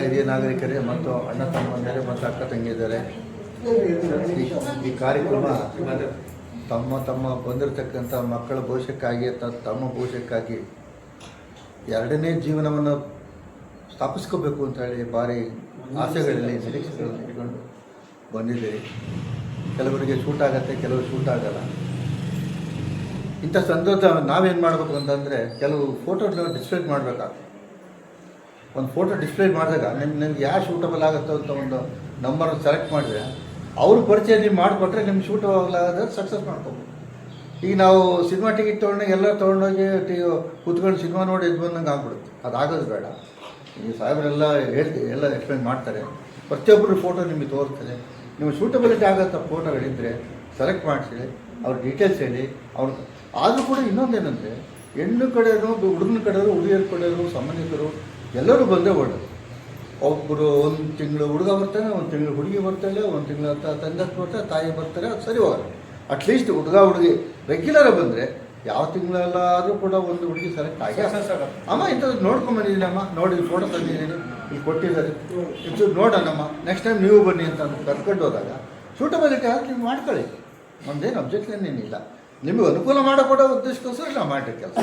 ಹಿರಿಯ ನಾಗರಿಕರೇ ಮತ್ತು ಅಣ್ಣ ತಮ್ಮಂದಿರೇ ಮತ್ತು ಅಕ್ಕ ತಂಗಿದ್ದಾರೆ. ಈ ಕಾರ್ಯಕ್ರಮ ತಮ್ಮ ಬಂದಿರತಕ್ಕಂಥ ಮಕ್ಕಳ ಭವಿಷ್ಯಕ್ಕಾಗಿ ತಮ್ಮ ಭವಿಷ್ಯಕ್ಕಾಗಿ ಎರಡನೇ ಜೀವನವನ್ನು ಸ್ಥಾಪಿಸ್ಕೋಬೇಕು ಅಂತ ಹೇಳಿ ಭಾರಿ ಆಸೆಗಳಲ್ಲಿ ನಿರೀಕ್ಷೆಗಳನ್ನು ಇಟ್ಕೊಂಡು ಬಂದಿದ್ದೀರಿ. ಕೆಲವರಿಗೆ ಶೂಟ್ ಆಗುತ್ತೆ, ಕೆಲವರು ಶೂಟ್ ಆಗಲ್ಲ. ಇಂಥ ಸಂದರ್ಭ ನಾವೇನು ಮಾಡಬೇಕು ಅಂತಂದರೆ ಕೆಲವು ಫೋಟೋನ ಡಿಸ್ಪ್ಲೇ ಮಾಡಬೇಕಾಗ್ತದೆ. ಒಂದು ಫೋಟೋ ಡಿಸ್ಪ್ಲೇ ಮಾಡಿದಾಗ ನಿಮ್ಗೆ ಯಾರು ಶೂಟಬಲ್ ಆಗುತ್ತೋ ಅಂತ ಒಂದು ನಂಬರ್ ಸೆಲೆಕ್ಟ್ ಮಾಡಿದ್ರೆ ಅವ್ರ ಪರಿಚಯ ನೀವು ಮಾಡಿಕೊಟ್ರೆ ನಿಮ್ಗೆ ಶೂಟಬಲ್ ಆಗೋದ್ರೆ ಸಕ್ಸಸ್ ಮಾಡ್ಕೋಬೋದು. ಈಗ ನಾವು ಸಿನಿಮಾ ಟಿಕೆಟ್ ತೊಗೊಂಡಾಗ ಎಲ್ಲರೂ ತೊಗೊಂಡೋಗಿ ಕೂತ್ಕೊಂಡು ಸಿನಿಮಾ ನೋಡಿ ಇದು ಬಂದಂಗೆ ಆಗ್ಬಿಡುತ್ತೆ. ಅದಾಗೋದು ಬೇಡ. ಈಗ ಸಾಹೇಬರೆಲ್ಲ ಎಲ್ಲ ಎಕ್ಸ್ಪ್ಲೇನ್ ಮಾಡ್ತಾರೆ. ಪ್ರತಿಯೊಬ್ಬರು ಫೋಟೋ ನಿಮಗೆ ತೋರಿಸ್ತದೆ. ನೀವು ಶೂಟಬಿಲಿಟಿ ಆಗೋಂಥ ಫೋಟೋಗಳಿದ್ದರೆ ಸೆಲೆಕ್ಟ್ ಮಾಡಿಸಿ ಅವ್ರ ಡೀಟೇಲ್ಸ್ ಹೇಳಿ. ಅವ್ರು ಆದರೂ ಕೂಡ ಇನ್ನೊಂದೇನೆಂದರೆ ಹೆಣ್ಣು ಕಡೆಯವರು, ಹುಡುಗನ ಕಡೆಯವರು, ಹುಡುಗಿಯರ ಕಡೆಯವರು, ಸಂಬಂಧಿಕರು ಎಲ್ಲರೂ ಬಂದೇ ಒಳ್ಳೆಯದು. ಒಬ್ಬರು ಒಂದು ತಿಂಗಳು ಹುಡುಗ ಬರ್ತಾನೆ, ಒಂದು ತಿಂಗಳು ಹುಡುಗಿ ಬರ್ತಾಳೆ, ಒಂದು ತಿಂಗಳು ತಂದೆ ಬರ್ತಾರೆ, ತಾಯಿ ಬರ್ತಾರೆ, ಅದು ಸರಿ ಹೋಗಲ್ಲ. ಅಟ್ಲೀಸ್ಟ್ ಹುಡುಗ ಹುಡುಗಿ ರೆಗ್ಯುಲರ್ ಬಂದರೆ ಯಾವ ತಿಂಗಳಲ್ಲಾದರೂ ಕೂಡ ಒಂದು ಹುಡುಗಿ ಸೆಲೆಕ್ಟ್ ಆಗಿ ಅಮ್ಮ ಇಂಥದ್ದು ನೋಡ್ಕೊಂಬಂದಿದ್ದೀನಿ ಅಮ್ಮ, ನೋಡಿ ಫೋಟೋ ತಂದಿದ್ದೀನಿ, ಇಲ್ಲಿ ಕೊಟ್ಟಿದ್ದಾರೆ, ಇದು ನೋಡೋಣಮ್ಮ, ನೆಕ್ಸ್ಟ್ ಟೈಮ್ ನೀವು ಬನ್ನಿ ಅಂತ ಕರ್ಕೊಂಡು ಹೋದಾಗ ಸೂಟಬಿಲಿಟಿ ಆಗಿ ನೀವು ಮಾಡ್ಕೊಳ್ಳಿ. ನಮ್ಮದೇನು ಅಬ್ಜೆಕ್ಷನ್ ಏನಿಲ್ಲ. ನಿಮಗೆ ಅನುಕೂಲ ಮಾಡಿಕೊಡೋ ಉದ್ದೇಶಕ್ಕೋಸ್ಕರ ನಾವು ಮಾಡಿರಿ ಕೆಲಸ.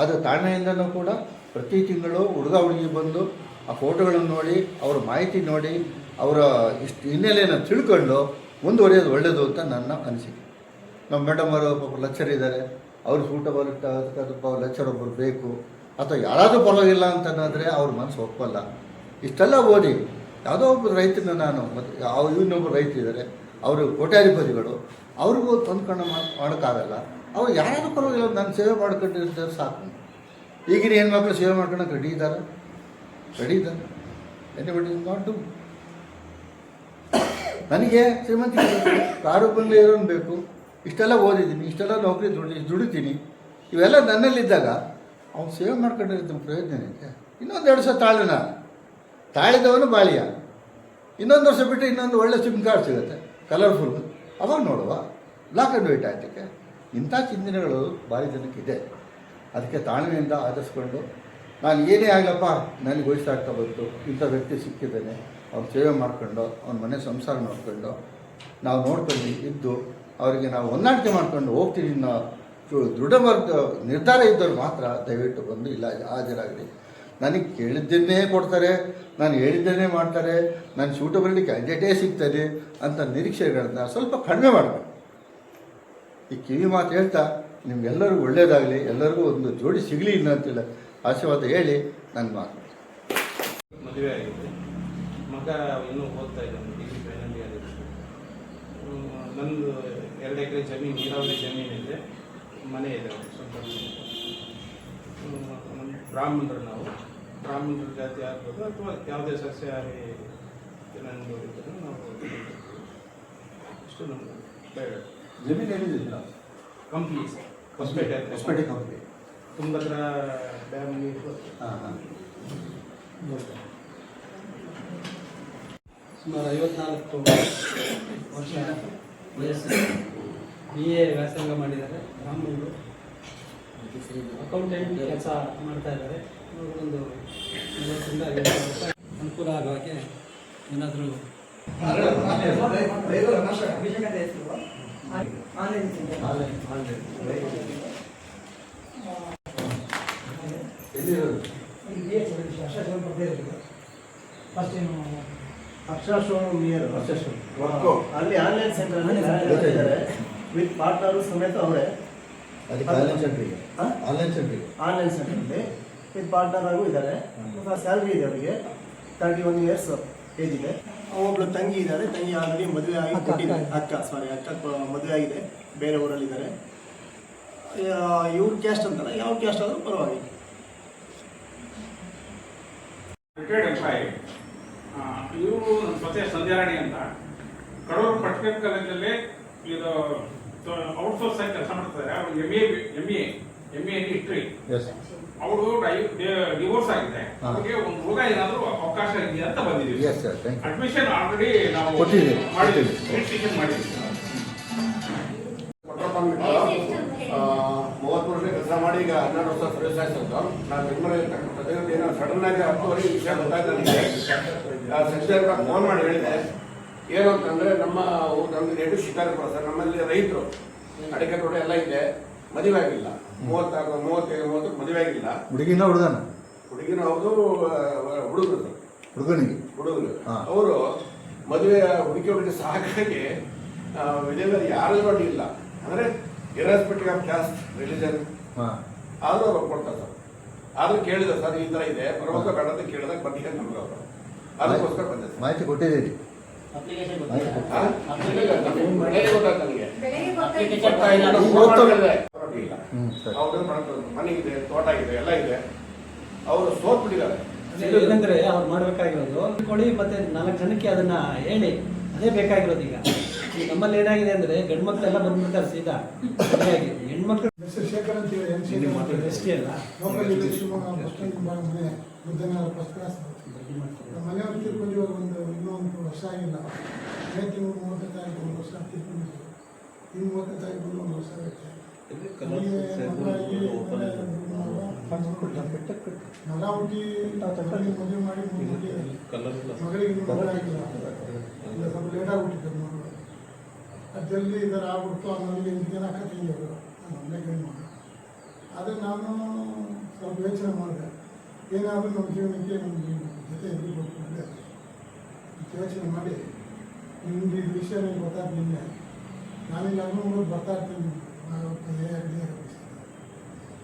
ಅದು ತಾಳ್ಮೆಯಿಂದನೂ ಕೂಡ ಪ್ರತಿ ತಿಂಗಳು ಹುಡುಗ ಹುಡುಗಿ ಬಂದು ಆ ಫೋಟೋಗಳನ್ನು ನೋಡಿ, ಅವ್ರ ಮಾಹಿತಿ ನೋಡಿ, ಅವರ ಹಿನ್ನೆಲೆಯನ್ನು ತಿಳ್ಕೊಂಡು ಮುಂದುವರಿಯೋದು ಒಳ್ಳೆಯದು ಅಂತ ನನ್ನ ಅನಿಸಿಕೆ. ನಮ್ಮ ಮೇಡಮ್ ಅವರು ಪಾಪ ಲೆಕ್ಚರ್ ಇದ್ದಾರೆ, ಅವರು ಸೂಟಬಲ್ ಲೆಕ್ಚರ್ ಒಬ್ಬರು ಬೇಕು, ಅಥವಾ ಯಾರಾದರೂ ಪರವಾಗಿಲ್ಲ ಅಂತಂದರೆ ಅವ್ರ ಮನಸ್ಸು ಒಪ್ಪಲ್ಲ. ಇಷ್ಟೆಲ್ಲ ಓದಿ ಯಾವುದೋ ಒಬ್ಬರು ರೈತನ ನಾನು ಮತ್ತು ಇನ್ನೊಬ್ಬರು ರೈತರಿದ್ದಾರೆ, ಅವರು ಕೋಟ್ಯಾಧಿಪತಿಗಳು, ಅವ್ರಿಗೂ ತಂದ್ಕೊಂಡು ಮಾಡೋಕ್ಕಾಗಲ್ಲ. ಅವ್ರು ಯಾರಾದರೂ ಪರವಾಗಿಲ್ಲ ನಾನು ಸೇವೆ ಮಾಡ್ಕೊಂಡಿರ್ತಾರೆ ಸಾಕು. ಈಗಿನ ಹೆಣ್ಮಕ್ಳು ಸೇವೆ ಮಾಡ್ಕೊಳಕ್ಕೆ ರೆಡಿ ಇದ್ದಾರೆ. Anybody is not do. ನನಗೆ ಶ್ರೀಮಂತಿಗೆ ಕಾರು ಬಂಗ್ಲೆ ಇರೋನು ಬೇಕು, ಇಷ್ಟೆಲ್ಲ ಓದಿದ್ದೀನಿ, ಇಷ್ಟೆಲ್ಲ ನೌಕರಿ ದುಡಿತೀನಿ, ಇವೆಲ್ಲ ನನ್ನಲ್ಲಿದ್ದಾಗ ಅವ್ನು ಸೇವೆ ಮಾಡ್ಕೊಂಡಿರ್ತೀನಿ. ಪ್ರಯೋಜನ ಇದೆ. ಇನ್ನೊಂದು 2 ವರ್ಷ ತಾಳಿದವನು ಬಾಳಿಯ. ಇನ್ನೊಂದು ವರ್ಷ ಬಿಟ್ಟು ಇನ್ನೊಂದು ಒಳ್ಳೆ ಸಿಮ್ ಕಾರ್ಡ್ ಸಿಗುತ್ತೆ, ಕಲರ್ಫುಲ್, ಅವಾಗ ನೋಡುವ. ಬ್ಲ್ಯಾಕ್ ಆ್ಯಂಡ್ ವೈಟ್ ಆಯ್ತಕ್ಕೆ. ಇಂಥ ಚಿಂತನೆಗಳು ಭಾರಿ ಜನಕ್ಕಿದೆ. ಅದಕ್ಕೆ ತಾಳ್ಮೆಯಿಂದ ಆಧರಿಸ್ಕೊಂಡು ನಾನು ಏನೇ ಆಗಲಪ್ಪ ನನಗೆ ವಯಸ್ಸಾಗ್ತಾ ಬಂತು, ಇಂಥ ವ್ಯಕ್ತಿ ಸಿಕ್ಕಿದ್ದಾನೆ, ಅವ್ರು ಸೇವೆ ಮಾಡ್ಕೊಂಡು ಅವ್ನ ಮನೆ ಸಂಸಾರ ನೋಡ್ಕೊಂಡು ನಾವು ನೋಡ್ಕೊಂಡು ಇದ್ದು ಅವರಿಗೆ ನಾವು ಹೊಂದಾಣಿಕೆ ಮಾಡ್ಕೊಂಡು ಹೋಗ್ತೀವಿ ಅನ್ನೋ ದೃಢ ನಿರ್ಧಾರ ಇದ್ದವ್ರು ಮಾತ್ರ ದಯವಿಟ್ಟು ಬಂದು ಇಲ್ಲ ಹಾಜರಾಗಲಿ. ನನಗೆ ಕೇಳಿದ್ದನ್ನೇ ಕೊಡ್ತಾರೆ, ನಾನು ಹೇಳಿದ್ದನ್ನೇ ಮಾಡ್ತಾರೆ, ನಾನು ಸೂಟಬಿಲಿಟಿ ಕ್ಯಾಂಡಿಡೇಟೇ ಸಿಗ್ತದೆ ಅಂತ ನಿರೀಕ್ಷೆಗಳನ್ನ ಸ್ವಲ್ಪ ಕಡಿಮೆ ಮಾಡಬೇಕು. ಈ ಕಿವಿ ಮಾತು ಹೇಳ್ತಾ ನಿಮಗೆಲ್ಲರಿಗೂ ಒಳ್ಳೆಯದಾಗಲಿ, ಎಲ್ಲರಿಗೂ ಒಂದು ಜೋಡಿ ಸಿಗಲಿ ಇನ್ನಂತಿಲ್ಲ ಆಶೀರ್ವಾದ ಹೇಳಿ ನನ್ನ ಮಾತು. ಮದುವೆ ಆಗಿದೆ, ಮಗ ಇನ್ನೂ ಓದ್ತಾ ಇದ್ದಾನೆ, ಡಿಗ್ರಿ ಫೈನಲ್ ಇಯರ್. ನಂದು 2 ಎಕರೆ ಜಮೀನು, ನೀರಾವರಿ ಜಮೀನಿದೆ, ಮನೆ ಇದೆ, ಸ್ವಂತ ಬ್ರಾಹ್ಮಣರು. ನಾವು ಬ್ರಾಹ್ಮಣರ ಜಾತಿ ಆಗ್ಬೋದು ಅಥವಾ ಯಾವುದೇ ಸಸ್ಯಾಹಾರಿ ಜನಾಂಗದವರಿದ್ದರೂ ನಾವು ಇಷ್ಟು ನಮ್ಗೆ ಬೇಡ. ಜಮೀನು ಏನಿದೆ company sir, Hospet company, Tungabhadra dam ನೀರು. ಸುಮಾರು 54 ವರ್ಷ ವಯಸ್ಸು. BA ವ್ಯಾಸಂಗ ಮಾಡಿದ್ದಾರೆ. ಬ್ರಾಹ್ಮಣರು ಅಕೌಂಟೆಂಟ್ ಕೆಲಸ ಮಾಡ್ತಾ ಇದ್ದಾರೆ. ಒಂದು 40 ವರ್ಷ ಅನುಕೂಲ ಆಗೋ ಹಾಗೆ ಏನಾದರೂ ಅಲ್ಲಿ ಆನ್ಲೈನ್ ಸೆಂಟರ್ ವಿತ್ ಪಾರ್ಟ್ನರು ಸಮೇತ ಅವರೇ. ಆನ್ಲೈನ್ ಸೆಂಟರ್ ವಿತ್ ಪಾರ್ಟ್ನರ್ ಆಗೂ ಇದ್ದಾರೆ. ಸ್ಯಾಲ್ರಿ ಇದೆ ಅವರಿಗೆ. 31 ಇಯರ್ಸ್ ಏಜ್ ಇದೆ. ಒಬ್ಳು ತಂಗಿ ಇದ್ದಾರೆ. ತಂಗಿ ಆಲ್ರೆಡಿ ಮದುವೆ ಆಗಿ ಕೊಟ್ಟಿದ್ದಾರೆ. ಅಕ್ಕ ಮದುವೆ ಆಗಿದೆ, ಬೇರೆ ಊರಲ್ಲಿದ್ದಾರೆ. ಇವ್ರ ಕ್ಯಾಸ್ಟ್ ಅಂತಲ್ಲ, ಯಾವ ಕ್ಯಾಸ್ಟ್ ಆದರೂ ಪರವಾಗಿಲ್ಲ. ರಿಟೈರ್ಡ್ ಎಂಪ್ಲಾಯಿ ಇವರು ಸ್ವತಃ ಸಂಧ್ಯಾರಾಣಿ ಅಂತ ಕಡೂರು ಪಟ್ಟಣ ಕಾಲೇಜಲ್ಲಿ ಇದು ಔಟ್ಸೋರ್ಸ್ ಆಗಿ ಕೆಲಸ ಮಾಡ್ತಾರೆ. ಅವರು ಎಮ್ ಎ ಹಿಸ್ಟ್ರಿ. ಅವರು ಡಿವೋರ್ಸ್ ಆಗಿದೆ. ಅವ್ರಿಗೆ ಒಂದು ಹುಡುಗ ಏನಾದರೂ ಅವಕಾಶ ಇದೆಯಾ ಅಂತ ಬಂದಿದ್ದೀವಿ. ಅಡ್ಮಿಷನ್ ಆಲ್ರೆಡಿ ನಾವು ಮಾಡಿದ್ದೀವಿ, ರಿಜಿಸ್ಟ್ರೇಷನ್ ಮಾಡಿದ್ದೀವಿ. 30 ವರ್ಷ ಕೆಲಸ ಮಾಡಿ ಮಾಡಿ ಈಗ 12 ವರ್ಷ ಸರ್ವಿಸ್ ಆಯ್ತು. ನಾನು ಬೆಂಗಳೂರಲ್ಲಿ ಏನೋ ಸಡನ್ ಆಗಿ 10:30 ವಿಷಯ ಗೊತ್ತಾಯ್ತು ನನಗೆ. ಸಚಿವರು ಫೋನ್ ಮಾಡಿ ಹೇಳಿದೆ, ಏನು ಅಂತಂದರೆ ನಮ್ದು ರೇಟು ಶಿಕಾರಿಪುರ ಸರ್. ನಮ್ಮಲ್ಲಿ ರೈತರು ಅಡಿಕೆ ತೋಟ ಎಲ್ಲ ಇದೆ, ಮದುವೆ ಆಗಿಲ್ಲ. 36, 35, 30 ಮದುವೆ ಆಗಿಲ್ಲ. ಹುಡುಗಿನ ಹುಡುಗನ? ಹುಡುಗಿನ ಹೌದು, ಹುಡುಗರು ಹುಡುಗರು ಅವರು ಮದುವೆ ಹುಡುಗಿ ಸಾಕಾಗಿ ವಿದೇಶದಲ್ಲಿ ಯಾರು ಇಲ್ಲ ಅಂದರೆ ಇರ್ರೆಸ್ಪೆಕ್ಟಿವ್ ಆಫ್ ಕ್ಯಾಸ್ಟ್ ರಿಲಿಜನ್ ಆದರೂ ಅವ್ರು ಕೊಡ್ತಾರೆ ಸರ್. ಆದರೂ ಕೇಳಿದ ಸರ್ ಈ ಥರ ಇದೆ ಬರಬೇಕು ಬೇಡ ಅಂತ ಕೇಳಿದಾಗ ಬಂದಿಗೆ ನಮ್ಗೆ ಅವರು ಅದಕ್ಕೋಸ್ಕರ ಬಂದೆ ಸರ್. ಮಾಹಿತಿ ಕೊಟ್ಟಿದ್ದೀರಿ? ಮನೆಗಿದೆ, ತೋಟ ಇದೆ, ಎಲ್ಲ ಇದೆ. ಅವರು ಸೋತ್ಬಿಟ್ಟಿದ್ದಾರೆ. ಏನಂದ್ರೆ ಅವ್ರು ಮಾಡ್ಬೇಕಾಗಿರೋದು ಕೊಡಿ ಮತ್ತೆ 4 ಜನಕ್ಕೆ ಅದನ್ನ ಹೇಳಿ, ಅದೇ ಬೇಕಾಗಿರೋದು. ಈಗ ನಮ್ಮಲ್ಲಿ ಏನಾಗಿದೆ ಅಂದ್ರೆ ಗಂಡು ಮಕ್ಕಳೆಲ್ಲ ಬಂದ್ಬಿಡ್ತಾರೆ ಸೀದಾ, ಹಾಗಾಗಿ ಹೆಣ್ಮಕ್ಳು ಶೇಖರ್ ಅಂತ ಹೇಳಿ ಎಷ್ಟೇ ಅಲ್ಲ ಲೋಕಲ್ ಶಿವಮೊಗ್ಗ ಬಸ್ ಸ್ಟ್ಯಾಂಡ್ ಮನೆ ಬುದ್ಧನಗರ ಫಸ್ಟ್ ಕ್ಲಾಸ್. ಮನೆಯವ್ರು ತೀರ್ಕೊಂಡು ಇವಾಗ ಇನ್ನೂ 1 ವರ್ಷ ಆಗಿಲ್ಲ. 30 ತಾರೀಕು 1 ವರ್ಷ ತೀರ್ಕೊಂಡಿದ್ರು. ಇನ್ನು 30 ತಾರೀಕು 1 ವರ್ಷ ಆಗುತ್ತೆ. ಮಗ ಹುಟ್ಟಿ ಮದುವೆ ಮಾಡಿ ಮಗಳಿಗೆ ಇನ್ನೂ ಮದುವೆ ಆಗಿಲ್ಲ, ಇಲ್ಲ ಸ್ವಲ್ಪ ಲೇಟಾಗಿ ಹುಟ್ಟಿದ್ರು ಮಗಳು. ಅದು ಜಲ್ದಿ ಈ ಥರ ಆಗ್ಬಿಡ್ತು. ಆಮೇಲೆ 8 ಜನ ಅಕ್ಕ ತಂಗಿಯವರು ಒಂದೇ ಕೈ ಮಗ. ಆದರೆ ನಾನು ಸ್ವಲ್ಪ ಯೋಚನೆ ಮಾಡಿದೆ, ಏನಾದರೂ ನಮ್ಮ ಜೀವನಕ್ಕೆ ನಮ್ಮ ಜೊತೆ ಇರಬೇಕು ಅಂದರೆ ಯೋಚನೆ ಮಾಡಿ ನಿಮ್ಗೆ ಈ ವಿಷಯ ನನಗೆ ಗೊತ್ತಾದ ನಿನ್ನೆ. ನಾನೀಗ ಅಂಗನವಾಡಿ ಬರ್ತಾ ಇರ್ತೀನಿ,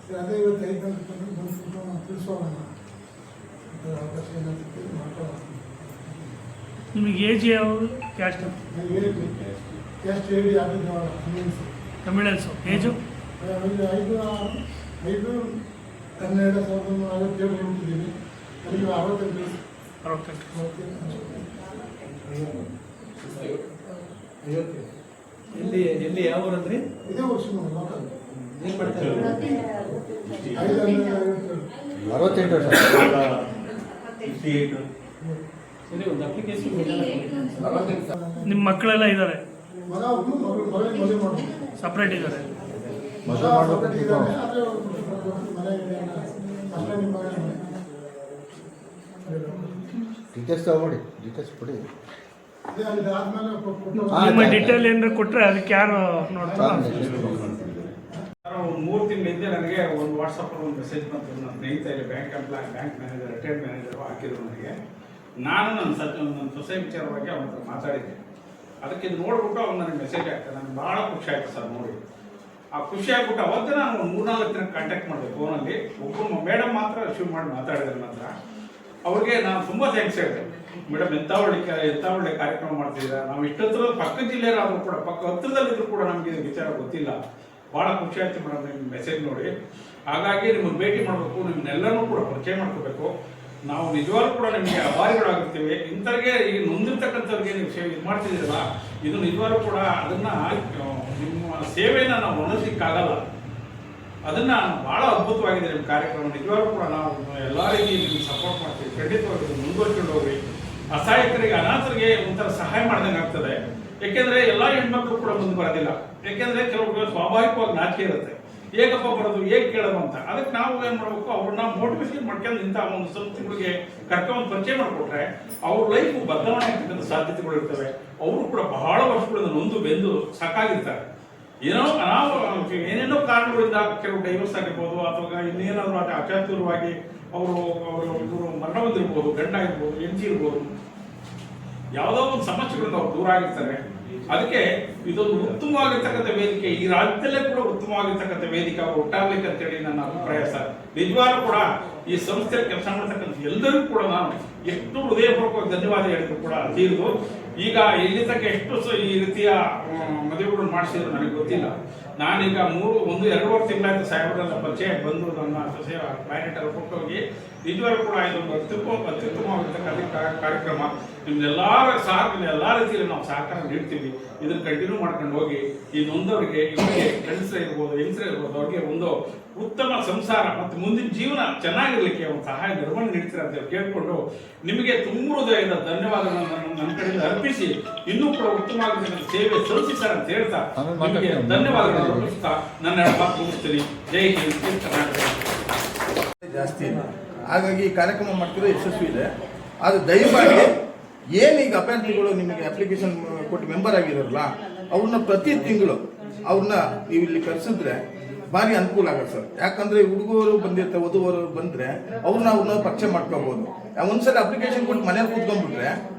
ಸರಿ ಅದೇ ಇವತ್ತು 5 ಗಂಟೆ ಬಂದು ನಾವು ತಿಳಿಸೋಣ ಅವಕಾಶ ಏನಾಗುತ್ತೆ ಮಾಡ್ಕೊಳ್ಳೋಣ. ನಿಮಗೆ ಏಜ್ ಯಾವುದು ಕ್ಯಾಸ್ಟ್? ನಾನು ಹೇಳಿದ್ವಿ ಕ್ಯಾಸ್ಟ್ ಹೇಳಿ ಆಗಿದ್ದು ತಮಿಳನ್ಸು ಏಜು 5/12/1957 ಹುಟ್ಟಿದ್ದೀನಿ. ನನಗೆ 68 ಎಲ್ಲಿ ಯಾವ ಊರಂದ್ರಿ? ಇದೇ ವರ್ಷ ಲೋಕಲ್ ಏನ್ ಮಾಡ್ತಾರೆ? 68 ವರ್ಷ. ಸರಿ, ಒಂದು ಅಪ್ಲಿಕೇಶನ್ ನಿಮ್ಮ ಮಕ್ಕಳೆಲ್ಲ ಇದ್ದಾರೆ, ಮಗ ಒಬ್ಬನು ಮಗಳಿಗೆ ಮದುವೆ ಮಾಡ್ಬೋದು, ಸಪ್ರೇಟ್ ಇದ್ದಾರೆ. ಮಗ ಸಪ್ರೇಟ್ ಇದ್ದಾನೆ. ಆದರೆ ಮನೆ ಇದೆ ಅಷ್ಟೇ. ನಿಮ್ಮ ಮನೆ ಡೀಟೇಲ್ಸ್ ತಗೊಳ್ಳಿ, ಡೀಟೇಲ್ಸ್ ಕೊಡಿ. ಅದೇ ಅದಾದ್ಮೇಲೆ ನಿಮ್ಮ ಡೀಟೇಲ್ ಏನಾರ ಕೊಟ್ಟರೆ ಅದಕ್ಕೆ ಯಾರು ನೋಡ್ತಾರೆ? 3 ತಿಂಗಳ ಹಿಂದೆ ನನಗೆ ಒಂದು ವಾಟ್ಸಪ್ಪಲ್ಲಿ ಒಂದು ಮೆಸೇಜ್ ಬಂತು. ನನ್ನ ಸ್ನೇಹಿತ ಇಲ್ಲಿ ಬ್ಯಾಂಕ್ ಮ್ಯಾನೇಜರ್, ರಿಟೈರ್ಡ್ ಮ್ಯಾನೇಜರು ಹಾಕಿದ್ರು ನನಗೆ. ನಾನು ನನ್ನ ಸೊಸೈ ವಿಚಾರವಾಗಿ ಅವನ ಹತ್ರ ಮಾತಾಡಿದ್ದೆ. ಅದಕ್ಕೆ ಇದು ನೋಡ್ಬಿಟ್ಟು ಅವ್ನು ನನಗೆ ಮೆಸೇಜ್ ಆಗ್ತದೆ. ನನಗೆ ಭಾಳ ಖುಷಿ ಆಯಿತು ಸರ್ ನೋಡಿ. ಆ ಖುಷಿ ಆಗ್ಬಿಟ್ಟು ಅವತ್ತೇ ನಾನು ಒಂದು 3-4 ದಿನ ಕಾಂಟ್ಯಾಕ್ಟ್ ಮಾಡಿದೆ ಫೋನಲ್ಲಿ. ಒಬ್ಬರು ಮೇಡಮ್ ಮಾತ್ರ ರಿಸೀವ್ ಮಾಡಿ ಮಾತಾಡಿದ್ರು ನನ್ನ ಹತ್ರ. ಅವ್ರಿಗೆ ನಾನು ತುಂಬ ಥ್ಯಾಂಕ್ಸ್ ಹೇಳಿದೆ. ಮೇಡಮ್ ಎಂಥ ಒಳ್ಳೆ ಕಾರ್ಯಕ್ರಮ ಮಾಡ್ತಿದ್ದೀರಾ. ನಾವು ಇಷ್ಟೊತ್ತರ ಪಕ್ಕ ಜಿಲ್ಲೆಯರಾದರೂ ಕೂಡ, ಪಕ್ಕ ಹತ್ತಿರದಲ್ಲಿದ್ದರೂ ಕೂಡ ನಮಗೆ ವಿಚಾರ ಗೊತ್ತಿಲ್ಲ. ಭಾಳ ಖುಷಿ ಆಯ್ತು ಮೇಡಮ್ ನಿಮ್ಮ ಮೆಸೇಜ್ ನೋಡಿ. ಹಾಗಾಗಿ ನಿಮ್ಮನ್ನು ಭೇಟಿ ಮಾಡಬೇಕು, ನಿಮ್ಮನ್ನೆಲ್ಲನೂ ಕೂಡ ಪರಿಚಯ ಮಾಡ್ಕೋಬೇಕು. ನಾವು ನಿಜವಾಗ್ಲೂ ಕೂಡ ನಿಮಗೆ ಆಭಾರಿಗಳಾಗಿರ್ತೀವಿ. ಇಂಥವ್ರಿಗೆ ಈ ನೊಂದಿರ್ತಕ್ಕಂಥವ್ರಿಗೆ ನೀವು ಸೇವೆ ಇದು ಮಾಡ್ತಿದ್ದೀರಲ್ಲ, ಇದು ನಿಜವಾಗ್ಲೂ ಕೂಡ ಅದನ್ನು ನಿಮ್ಮ ಸೇವೆಯನ್ನು ನಾವು ಒಣಗಿಸಲಿಕ್ಕಾಗಲ್ಲ. ಅದನ್ನು ಭಾಳ ಅದ್ಭುತವಾಗಿದೆ ನಿಮ್ಮ ಕಾರ್ಯಕ್ರಮ. ನಿಜವಾಗ್ಲೂ ಕೂಡ ನಾವು ಎಲ್ಲ ರೀತಿ ನಿಮ್ಗೆ ಸಪೋರ್ಟ್ ಮಾಡ್ತೀವಿ. ಖಂಡಿತವಾಗಿ ಮುಂದುವರ್ಕೊಂಡು ಹೋಗಿ ಅಸಹಾಯಕರಿಗೆ, ಅನಾಥರಿಗೆ ಒಂಥರ ಸಹಾಯ ಮಾಡ್ದಂಗೆ ಆಗ್ತದೆ. ಯಾಕೆಂದರೆ ಎಲ್ಲ ಹೆಣ್ಮಕ್ಳು ಕೂಡ ಮುಂದೆ ಬರೋದಿಲ್ಲ. ಯಾಕೆಂದರೆ ಕೆಲವೊಬ್ಬರು ಸ್ವಾಭಾವಿಕವಾಗಿ ನಾಚಿಕೆ ಇರುತ್ತೆ, ಹೇಗಪ್ಪ ಬರೋದು, ಹೇಗೆ ಕೇಳೋದು ಅಂತ. ಅದಕ್ಕೆ ನಾವು ಏನು ಮಾಡಬೇಕು, ಅವ್ರನ್ನ ಮೋಟಿವೇಶನ್ ಮಾಡ್ಕೊಂಡು ಇಂಥ ಒಂದು ಸಂಸ್ಥೆಗಳಿಗೆ ಕರ್ಕೊಂಡು ಪರಿಚಯ ಮಾಡಿಕೊಟ್ರೆ ಅವ್ರ ಲೈಫು ಬದಲಾವಣೆ ಆಗ್ತಕ್ಕಂಥ ಸಾಧ್ಯತೆಗಳು ಇರ್ತವೆ. ಅವರು ಕೂಡ ಬಹಳ ವರ್ಷಗಳಿಂದ ನೊಂದು ಬೆಂದು ಸಾಕಾಗಿರ್ತಾರೆ. ಏನೇನೋ ಕಾರಣಗಳಿಂದ ಕೆಲವು ಡೈವರ್ಸ್ ಆಗಿರ್ಬೋದು, ಅಥವಾ ಇನ್ನೇನಾದರೂ ಅಚಾತುರವಾಗಿ ಇವರು ಮರಣ ಹೊಂದಿರ್ಬೋದು, ಗಂಡ ಇರ್ಬೋದು, ಹೆಂಡತಿ ಇರ್ಬೋದು, ಯಾವುದೋ ಒಂದು ಸಮಸ್ಯೆಗಳಿಂದ ಅವ್ರು ದೂರ ಆಗಿರ್ತಾರೆ. ಅದಕ್ಕೆ ಇದೊಂದು ಉತ್ತಮವಾಗಿರ್ತಕ್ಕಂಥ ವೇದಿಕೆ, ಈ ರಾಜ್ಯದಲ್ಲೇ ಕೂಡ ಉತ್ತಮವಾಗಿರ್ತಕ್ಕಂಥ ವೇದಿಕೆ ಅವರು ಒಟ್ಟಾಗ್ಲಿಕ್ಕೆ ಅಂತೇಳಿ ನನ್ನ ಅಭಿಪ್ರಾಯ ಸರ್. ನಿಜವಾಗ್ಲೂ ಕೂಡ ಈ ಸಂಸ್ಥೆಯಲ್ಲಿ ಕೆಲಸ ಮಾಡ್ತಕ್ಕಂಥ ಎಲ್ಲರಿಗೂ ಕೂಡ ನಾನು ಎಷ್ಟು ಹೃದಯಪೂರ್ವಕವಾಗಿ ಧನ್ಯವಾದ ಹೇಳಿದ್ರು ಕೂಡ ತೀರಿದು. ಈಗ ಇಲ್ಲಿ ತನಕ ಎಷ್ಟು ಈ ರೀತಿಯ ಮದುವೆಗಳು ಮಾಡಿಸಿದ್ರು ನನಗೆ ಗೊತ್ತಿಲ್ಲ. ನಾನೀಗ 1-2 ತಿಂಗಳಾಯ್ತು ಸಾಹೇಬರೆಲ್ಲ ಪರಿಚಯ ಬಂದು ನನ್ನ ಸೊಸೆ ಮ್ಯಾರಿಟಲ್ ಕೊಟ್ಟೋಗಿ ನಿಜವಾಗ್ಲೂ ಕೂಡ ಇದೊಂದು ಅತ್ಯುತ್ತಮವಾಗಿರ್ತಕ್ಕಂಥ ಕಾರ್ಯಕ್ರಮ. ನಿಮ್ದೆಲ್ಲರ ಸಾಥ್ ಎಲ್ಲ ರೀತಿಯಲ್ಲಿ ನಾವು ಸಹಕಾರ ನೀಡ್ತೀವಿ. ಇದನ್ನ ಕಂಟಿನ್ಯೂ ಮಾಡ್ಕೊಂಡು ಹೋಗಿ ಈ ನೊಂದವರಿಗೆ, ಇವರಿಗೆ ಗಂಡಸರು ಇರ್ಬೋದು, ಹೆಂಗಸರು ಇರ್ಬೋದು, ಅವ್ರಿಗೆ ಒಂದು ಉತ್ತಮ ಸಂಸಾರ ಮತ್ತು ಮುಂದಿನ ಜೀವನ ಚೆನ್ನಾಗಿರ್ಲಿಕ್ಕೆ ಒಂದು ಸಹಾಯ ನೆರವನ್ನು ನೀಡ್ತೀರಾ ಅಂತ ಕೇಳಿಕೊಂಡು ನಿಮಗೆ ತುಂಬ ಹೃದಯದ ಧನ್ಯವಾದಗಳನ್ನು ನನ್ನ ಕಡೆಯಿಂದ ಅರ್ಪಿಸಿ ಇನ್ನೂ ಕೂಡ ಉತ್ತಮವಾಗಿರ್ತಕ್ಕಂಥ ಸೇವೆ ಸಲ್ಲಿಸಿ ಸರ್ ಅಂತ ಹೇಳ್ತಾ ನಿಮಗೆ ಧನ್ಯವಾದಗಳನ್ನು ಅರ್ಪಿಸ್ತಾ ನನ್ನ ಮಾತು ಮುಗಿಸ್ತೀನಿ. ಜೈ ಹಿಂದ್, ಜೈ ಕರ್ನಾಟಕ. ಜಾಸ್ತಿ ಇದೆ, ಹಾಗಾಗಿ ಈ ಕಾರ್ಯಕ್ರಮ ಮಾಡ್ತಿರೋ ಯಶಸ್ವಿ ಇದೆ. ಅದು ದಯಮಾಡಿ ಏನೀಗ ಅಭ್ಯರ್ಥಿಗಳು ನಿಮಗೆ ಅಪ್ಲಿಕೇಶನ್ ಕೊಟ್ಟು ಮೆಂಬರ್ ಆಗಿರೋಲ್ಲ ಅವ್ರನ್ನ ಪ್ರತಿ ತಿಂಗಳು ಅವ್ರನ್ನ ನೀವು ಇಲ್ಲಿ ಕರೆಸಿದ್ರೆ ಭಾರಿ ಅನುಕೂಲ ಆಗುತ್ತೆ ಸರ್. ಯಾಕಂದ್ರೆ ಹುಡುಗರು ಬಂದಿರ್ತಾರೆ, ವಧುವರು ಬಂದ್ರೆ ಅವ್ರನ್ನ ಪರಿಚಯ ಮಾಡ್ಕೋಬಹುದು. ಒಂದ್ಸಲ ಅಪ್ಲಿಕೇಶನ್ ಕೊಟ್ಟು ಮನೇಲಿ ಕೂತ್ಕೊಂಡ್ಬಿಟ್ರೆ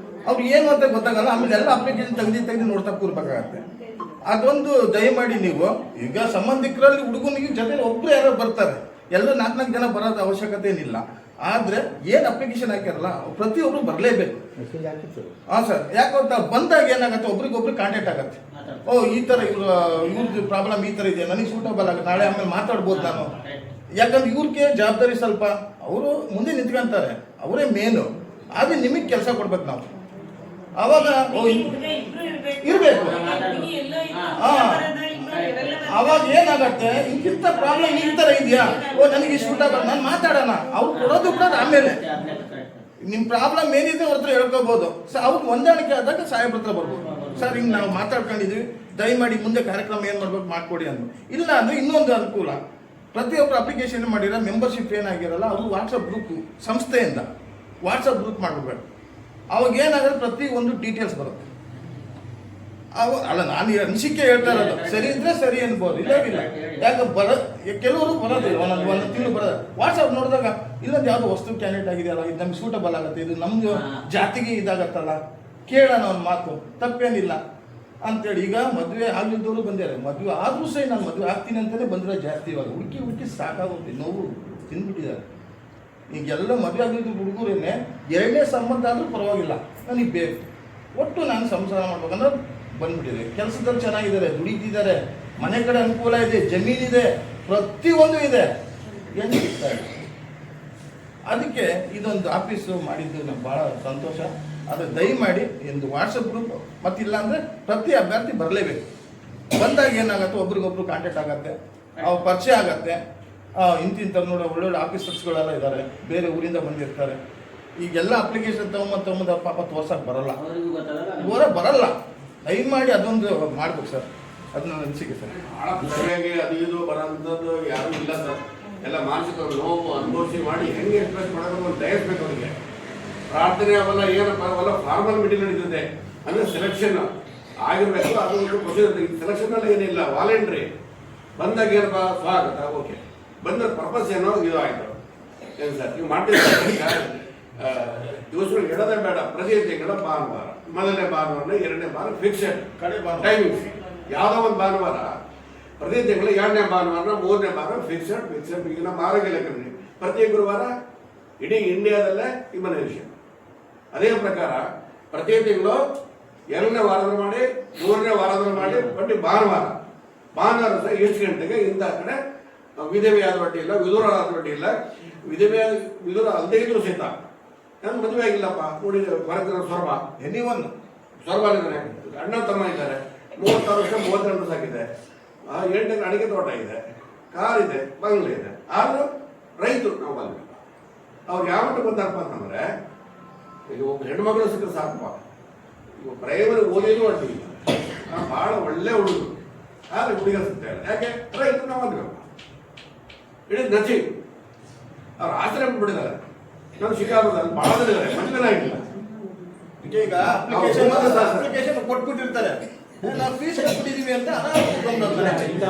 ಅವ್ರು ಏನು ಅಂತ ಗೊತ್ತಾಗಲ್ಲ. ಆಮೇಲೆ ಎಲ್ಲ ಅಪ್ಲಿಕೇಶನ್ ತೆಗೆದು ನೋಡ್ತಾ ಕೂರ್ಬೇಕಾಗತ್ತೆ. ಅದೊಂದು ದಯಮಾಡಿ ನೀವು ಈಗ ಸಂಬಂಧಿಕರಲ್ಲಿ ಹುಡುಗನಿಗೆ ಜೊತೆ ಒಬ್ರು ಯಾರೋ ಬರ್ತಾರೆ, ಎಲ್ಲ 4 ಜನ ಬರೋದು ಅವಶ್ಯಕತೆ ಏನಿಲ್ಲ. ಆದ್ರೆ ಏನ್ ಅಪ್ಲಿಕೇಶನ್ ಹಾಕ್ಯಾರಲ್ಲ ಪ್ರತಿಯೊಬ್ರು ಬರಲೇಬೇಕು. ಹಾ ಸರ್, ಯಾಕಂತ ಬಂದಾಗ ಏನಾಗುತ್ತೆ, ಒಬ್ರಿಗೊಬ್ರು ಕಾಂಟ್ಯಾಕ್ಟ್ ಆಗತ್ತೆ. ಓ ಈ ತರ ಇವ್ರದ್ದು ಪ್ರಾಬ್ಲಮ್ ಈ ತರ ಇದೆ, ನನಗೆ ಸೂಟಬಲ್ ಆಗುತ್ತೆ, ನಾಳೆ ಆಮೇಲೆ ಮಾತಾಡ್ಬೋದು ನಾನು. ಯಾಕಂದ್ರೆ ಇವ್ರಿಗೆ ಜವಾಬ್ದಾರಿ ಸ್ವಲ್ಪ, ಅವರು ಮುಂದೆ ನಿಂತ್ಕೊಂತಾರೆ, ಅವರೇ ಮೇನು. ಆದ್ರೆ ನಿಮಗೆ ಕೆಲಸ ಕೊಡ್ಬೇಕು ನಾವು. ಅವಾಗ ಇರ್ಬೇಕು. ಅವಾಗ ಏನಾಗತ್ತೆ, ಇಂಥ ಪ್ರಾಬ್ಲಮ್ ಈ ತರ ಇದೆಯಾ, ಓ ನನಗೆ ಸೂಟಬಲ್, ನಾನು ಮಾತಾಡೋಣ. ಅವ್ರು ಕೊಡೋದು ಬಿಡೋದು ಆಮೇಲೆ. ನಿಮ್ ಪ್ರಾಬ್ಲಮ್ ಏನಿದೆ ಅವ್ರ ಹತ್ರ ಹೇಳ್ಕೋಬಹುದು. ಅವ್ರಿಗೆ ಹೊಂದಾಣಿಕೆ ಆದಾಗ ಸಾಹೇಬ್ರ ಹತ್ರ ಬರ್ಬೋದು. ಸರ್ ಹಿಂಗೆ ನಾವು ಮಾತಾಡ್ಕೊಂಡಿದ್ವಿ, ದಯಮಾಡಿ ಮುಂದೆ ಕಾರ್ಯಕ್ರಮ ಏನು ಮಾಡ್ಬೇಕು ಮಾಡ್ಕೊಡಿ ಅಂದ್ರು. ಇಲ್ಲ ಅಂದ್ರೆ ಇನ್ನೊಂದು ಅನುಕೂಲ, ಪ್ರತಿಯೊಬ್ಬರು ಅಪ್ಲಿಕೇಶನ್ ಮಾಡಿರೋ ಮೆಂಬರ್ಶಿಪ್ ಏನಾಗಿರಲ್ಲ ಅವರು ವಾಟ್ಸಪ್ ಗ್ರೂಪ್, ಸಂಸ್ಥೆಯಿಂದ ವಾಟ್ಸಪ್ ಗ್ರೂಪ್ ಮಾಡ್ಬಿಡ್ಬೇಕು. ಅವಾಗ ಏನಾಗುತ್ತೆ, ಪ್ರತಿ ಒಂದು ಡೀಟೇಲ್ಸ್ ಬರುತ್ತೆ. ಅಲ್ಲ ನಾನು ಅನಿಸಿಕೆ ಹೇಳ್ತಾ ಇರೋದು, ಸರಿ ಇದ್ರೆ ಸರಿ ಅನ್ಬೋದು, ಇಲ್ಲ ಯಾಕೆ ಕೆಲವರು ಬರೋದಿಲ್ಲ, ಒಂದು ತಿಂಗಳು ಬರೋದು. ವಾಟ್ಸಪ್ ನೋಡಿದಾಗ ಇಲ್ಲೊಂದು ಯಾವುದೋ ವಸ್ತು ಕ್ಯಾಂಡಿಡೇಟ್ ಆಗಿದೆಯಲ್ಲ, ಇದು ನಮ್ಗೆ ಸೂಟಬಲ್ ಆಗುತ್ತೆ, ಇದು ನಮ್ದು ಜಾತಿಗೆ ಇದಾಗತ್ತಲ್ಲ, ಕೇಳೋಣ ಒಂದು ಮಾತು, ತಪ್ಪೇನಿಲ್ಲ ಅಂತೇಳಿ. ಈಗ ಮದುವೆ ಆಗ್ಲಿದ್ದವರು ಬಂದಿದ್ದಾರೆ, ಮದುವೆ ಆದ್ರೂ ಸಹ ನಾನು ಮದುವೆ ಆಗ್ತೀನಿ ಅಂತಲೇ ಬಂದಿರೋ ಜಾಸ್ತಿ. ಇವಾಗ ಹುಡುಕಿ ಸಾಕಾಗುತ್ತೆ, ನೋವು ತಿಂದ್ಬಿಟ್ಟಿದ್ದಾರೆ. ಈಗೆಲ್ಲ ಮದುವೆ ಆಗಿದ್ದು ಹುಡುಗರೇನೆ 2ನೇ ಸಂಬಂಧ ಆದ್ರೂ ಪರವಾಗಿಲ್ಲ, ನನಗೆ ಬೇಕು, ಒಟ್ಟು ನಾನು ಸಂಸಾರ ಮಾಡ್ಬೇಕಂದ್ರೆ ಬಂದ್ಬಿಟ್ಟಿದೆ. ಕೆಲಸದಲ್ಲಿ ಚೆನ್ನಾಗಿದ್ದಾರೆ, ದುಡಿತಿದ್ದಾರೆ, ಮನೆ ಕಡೆ ಅನುಕೂಲ ಇದೆ, ಜಮೀನಿದೆ, ಪ್ರತಿಯೊಂದು ಇದೆ, ಏನು ಸಿಗ್ತಾ ಇದೆ. ಅದಕ್ಕೆ ಇದೊಂದು ಆಫೀಸು ಮಾಡಿದ್ದು ನಮ್ಗೆ ಭಾಳ ಸಂತೋಷ. ಅದು ದಯಮಾಡಿ ಒಂದು ವಾಟ್ಸಪ್ ಗ್ರೂಪ್, ಮತ್ತಿಲ್ಲ ಅಂದರೆ ಪ್ರತಿ ಅಭ್ಯರ್ಥಿ ಬರಲೇಬೇಕು. ಬಂದಾಗ ಏನಾಗುತ್ತೆ, ಒಬ್ರಿಗೊಬ್ರು ಕಾಂಟ್ಯಾಕ್ಟ್ ಆಗುತ್ತೆ, ಅವ್ರ ಪರಿಚಯ ಆಗತ್ತೆ. ಇಂತಿಂಥ ನೋಡಿ ಒಳ್ಳೊಳ್ಳೆ ಆಫೀಸರ್ಸ್ಗಳೆಲ್ಲ ಇದ್ದಾರೆ, ಬೇರೆ ಊರಿಂದ ಬಂದಿರ್ತಾರೆ. ಈಗೆಲ್ಲ ಅಪ್ಲಿಕೇಶನ್ ತಗೊಂಬಂದು ಪಾಪ ತೋರ್ಸಕ್ಕೆ ಬರಲ್ಲ. ದಯಮಾಡಿ ಅದೊಂದು ಮಾಡ್ಬೇಕು ಸರ್, ಅದು ನನ್ನ ಅನಿಸಿಕೆ ಸರ್. ಭಾಳ ಖುಷಿಯಾಗಿ ಅದು ಇದು ಬರೋಂಥದ್ದು ಯಾರೂ ಇಲ್ಲ ಸರ್. ಎಲ್ಲ ಮಾನಸಿಕ ನೋವು ಅನುಭವಿಸಿ ಮಾಡಿ ಹೆಂಗೆ ಎಕ್ಸ್ಪ್ರೆಸ್ ಮಾಡೋದು ಅಂತ ದಯಸ್ಬೇಕು ಅವರಿಗೆ. ಪ್ರಾರ್ಥನೆ ಅವೆಲ್ಲ ಏನಪ್ಪ, ಅವೆಲ್ಲ ಫಾರ್ಮಲ್ ಮೀಟಿಂಗ್ ನಡೀತದೆ, ಅಂದರೆ ಸೆಲೆಕ್ಷನ್ ಆಗಿರಬೇಕು. ಅದು ಒಂದು ಪ್ರೊಸೀಜರ್. ಸೆಲೆಕ್ಷನಲ್ಲಿ ಏನಿಲ್ಲ, ವಾಲಂಟ್ರಿ. ಬಂದಾಗ ಏನಪ್ಪ ಸ್ವಾಗತ, ಓಕೆ. ಬಂದ ಪರ್ಪಸ್ ಏನೋ ಇದು ಆಯಿತು. ಏನು ಸರ್ ನೀವು ಮಾಡ್ತಿದ್ದೀರ ದಿವಸಗಳು ಹೇಳೋದೇ ಬೇಡ. ಪ್ರತಿ ತಿಂಗಳ ಭಾನುವಾರ, ಮೊದಲನೇ ಭಾನುವಾರ, 2ನೇ ಭಾನುವಾರ ಫಿಕ್ಸೆಡ್ ಕಡೆ ಟೈಮಿಂಗ್ಸ್. ಯಾವುದೋ ಒಂದು ಭಾನುವಾರ, ಪ್ರತಿ ತಿಂಗಳು 2ನೇ ಭಾನುವಾರ, 3ನೇ ಭಾನುವಾರ ಫಿಕ್ಸೆಡ್. ಈಗ ನಮ್ಮ ಆರೋಗ್ಯ ಲೆಕ್ಕ ಪ್ರತಿ ಗುರುವಾರ ಇಡೀ ಇಂಡಿಯಾದಲ್ಲೇ ಇಮ್ಯುನೈಸೇಷನ್. ಅದೇ ಪ್ರಕಾರ ಪ್ರತಿ ತಿಂಗಳು 2ನೇ ವಾರದಲ್ಲಿ ಮಾಡಿ, 3ನೇ ವಾರದಲ್ಲಿ ಮಾಡಿ, ಬಟ್ ಭಾನುವಾರ ಸಹ ಎಷ್ಟು ಗಂಟೆಗೆ ಇಂಥ ಕಡೆ ವಿಧವೆ ಆದ ಬಡ್ಡಿ ಇಲ್ಲ, ವಿಧುರ ಆದ ಬಡ್ಡಿ ಇಲ್ಲ. ವಿಧುರ ಅಲ್ಲದೇ ಇದ್ರು ಸಹಿತ ನನ್ಗೆ ಮದುವೆ ಆಗಿಲ್ಲಪ್ಪ ನೋಡಿ, ಹೊರಗಿರೋ ಸೊರಬ ಇದ್ದಾನೆ, ಅಣ್ಣ ತಮ್ಮ ಇದ್ದಾರೆ, 36 ವರ್ಷ 32 ವರ್ಷ ಆಗಿದೆ, 8 ಅಡಿಕೆ ತೋಟ ಇದೆ, ಕಾರ್ ಇದೆ, ಬಂಗ್ಲೆ ಇದೆ. ಆದರೂ ರೈತರು ನಾವು ಬಂದ್ವಿ. ಅವ್ರು ಯಾವ ಮಟ್ಟ ಬಂದಾರಪ್ಪ ಅಂತಂದ್ರೆ, ಈಗ ಒಬ್ಬ ಹೆಣ್ಮಗಳು ಸಿಕ್ಕರೆ ಸಾಕಪ್ಪ, ಈಗ ಪ್ರೈಮರಿ ಓದಿದ್ರು ಅಡ್ಡಿಲ್ಲ, ಭಾಳ ಒಳ್ಳೆ ಹುಡುಗರು. ಆದರೆ ಹುಡುಗ ಸಿಗ್ತಾ ಇಲ್ಲ, ಯಾಕೆ? ರೈತರು ನಾವು ಬಂದ್ವಿ. ಇಡೀ ನಥಿಂಗ್. ಅವ್ರು ಆಶ್ರಯ ಬಿಟ್ಟಿದ್ದಾರೆ. ನಾನು ಶಿಕಾಗೋದಲ್ಲಿ ಭಾಳ ಜನ ಇದ್ದಾರೆ, ಮದುವೆ ಆಗಿಲ್ಲ. ಈಗ ಅಪ್ಲಿಕೇಶನ್ ಕೊಟ್ಬಿಟ್ಟಿರ್ತಾರೆ, ನಾವು ಫೀಸ್ ಕಟ್ಬಿಟ್ಟಿದೀವಿ ಅಂತ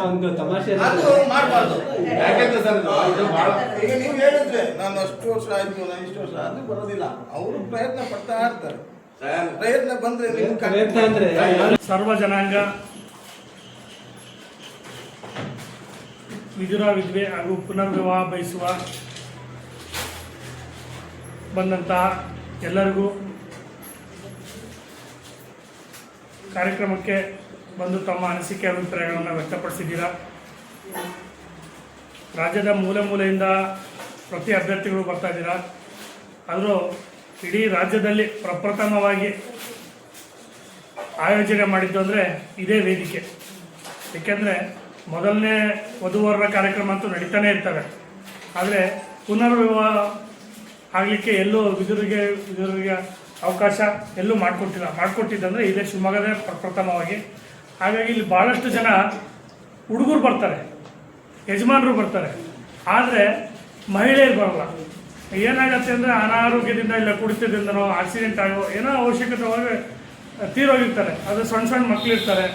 ಒಂದು ತಮಾಷೆ ಅದು ಮಾಡಬಾರ್ದು. ಯಾಕೆಂದ್ರೆ ಸರ್ ಇದು ಭಾಳ, ಈಗ ನೀವು ಹೇಳಿದ್ರೆ ನಾನು ಅಷ್ಟು ವರ್ಷ ಆಯ್ತು, ನಾನು ಇಷ್ಟು ವರ್ಷ, ಅದು ಬರೋದಿಲ್ಲ. ಅವರು ಪ್ರಯತ್ನ ಪಡ್ತಾ ಇರ್ತಾರೆ. ಪ್ರಯತ್ನ ಬಂದ್ರೆ ಪ್ರಯತ್ನ ಅಂದ್ರೆ ಸರ್ವ ಜನಾಂಗ ವಿಧುರ ವಿಧವೆ ಹಾಗೂ ಪುನರ್ವಿವಾಹ ಬಯಸುವ ಬಂದಂತಹ ಎಲ್ಲರಿಗೂ ಕಾರ್ಯಕ್ರಮಕ್ಕೆ ಬಂದು ತಮ್ಮ ಅನಿಸಿಕೆ ಅಭಿಪ್ರಾಯಗಳನ್ನು ವ್ಯಕ್ತಪಡಿಸಿದ್ದೀರಾ. ರಾಜ್ಯದ ಮೂಲೆ ಮೂಲೆಯಿಂದ ಪ್ರತಿ ಅಭ್ಯರ್ಥಿಗಳು ಬರ್ತಾ ಇದ್ದೀರಾ. ಆದರೂ ಇಡೀ ರಾಜ್ಯದಲ್ಲಿ ಪ್ರಪ್ರಥಮವಾಗಿ ಆಯೋಜನೆ ಮಾಡಿದ್ದು ಅಂದರೆ ಇದೇ ವೇದಿಕೆ. ಏಕೆಂದರೆ ಮೊದಲನೇ ವಧುವರರ ಕಾರ್ಯಕ್ರಮ ಅಂತೂ ನಡೀತಾನೆ ಇರ್ತವೆ, ಆದರೆ ಪುನರ್ವಿವಾಹ ಆಗಲಿಕ್ಕೆ ಎಲ್ಲೂ ವಿದುರಿಗೆ ಅವಕಾಶ ಎಲ್ಲೂ ಮಾಡಿಕೊಟ್ಟಿದ್ದಂದರೆ ಇದೇ ಶಿವಮೊಗ್ಗದೇ ಪ್ರಪ್ರಥಮವಾಗಿ. ಹಾಗಾಗಿ ಇಲ್ಲಿ ಭಾಳಷ್ಟು ಜನ ಹುಡುಗರು ಬರ್ತಾರೆ, ಯಜಮಾನರು ಬರ್ತಾರೆ, ಆದರೆ ಮಹಿಳೆಯರು ಬರಲ್ಲ. ಏನಾಗತ್ತೆ ಅಂದರೆ ಅನಾರೋಗ್ಯದಿಂದ ಇಲ್ಲ ಕುಡಿತದಿಂದನೋ ಆಕ್ಸಿಡೆಂಟ್ ಆಗೋ ಏನೋ ಅವಶ್ಯಕತೆವಾಗಿ ತೀರೋಗಿರ್ತಾರೆ. ಅದು ಸಣ್ಣ ಸಣ್ಣ ಮಕ್ಕಳಿರ್ತಾರೆ.